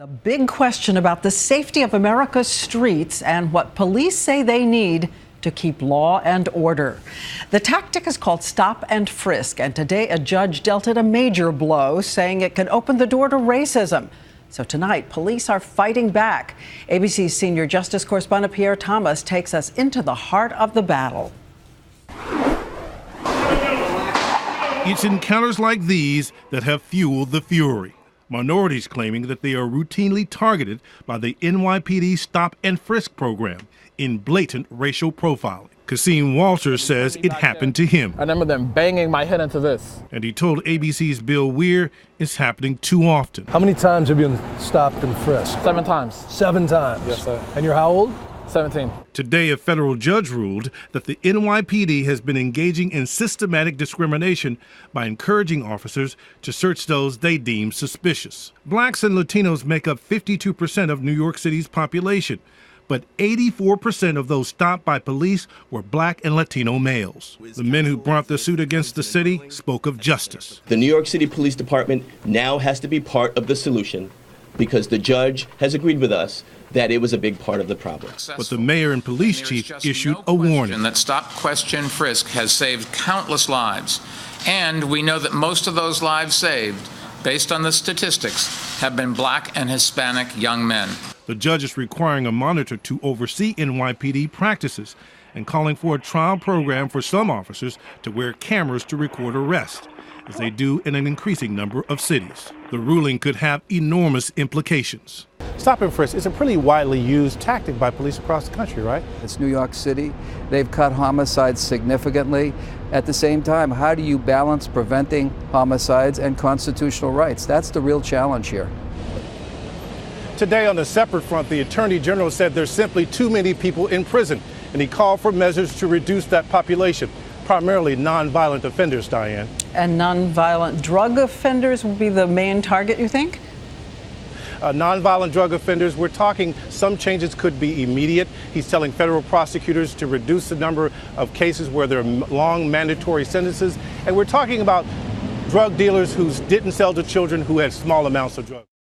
The big question about the safety of America's streets and what police say they need to keep law and order. The tactic is called Stop-And-Frisk, and today a judge dealt it a major blow, saying it could open the door to racism. So tonight, police are fighting back. ABC's senior justice correspondent Pierre Thomas takes us into the heart of the battle. It's encounters like these that have fueled the fury. Minorities claiming that they are routinely targeted by the NYPD Stop-And-Frisk program in blatant racial profiling. Kasim Walters says it happened to him. I remember them banging my head into this. And he told ABC's Bill Weir it's happening too often. How many times have you been stopped and frisked? 7 times. 7 times? Yes, sir. And you're how old? 17. Today, a federal judge ruled that the NYPD has been engaging in systematic discrimination by encouraging officers to search those they deem suspicious. Blacks and Latinos make up 52% of New York City's population, but 84% of those stopped by police were black and Latino males. The men who brought the suit against the city spoke of justice. The New York City Police Department now has to be part of the solution because the judge has agreed with us that it was a big part of the problem. But the mayor and police chief issued a warning. That Stop-Question-Frisk has saved countless lives. And we know that most of those lives saved, based on the statistics, have been black and Hispanic young men. The judge is requiring a monitor to oversee NYPD practices and calling for a trial program for some officers to wear cameras to record arrests, as they do in an increasing number of cities. The ruling could have enormous implications. Stop and frisk is a pretty widely used tactic by police across the country, right? It's New York City. They've cut homicides significantly. At the same time, how do you balance preventing homicides and constitutional rights? That's the real challenge here. Today, on a separate front, the Attorney General said there's simply too many people in prison, and he called for measures to reduce that population, primarily nonviolent offenders, Diane. And nonviolent drug offenders will be the main target, you think? Nonviolent drug offenders, we're talking some changes could be immediate. He's telling federal prosecutors to reduce the number of cases where there are long mandatory sentences. And we're talking about drug dealers who didn't sell to children who had small amounts of drugs.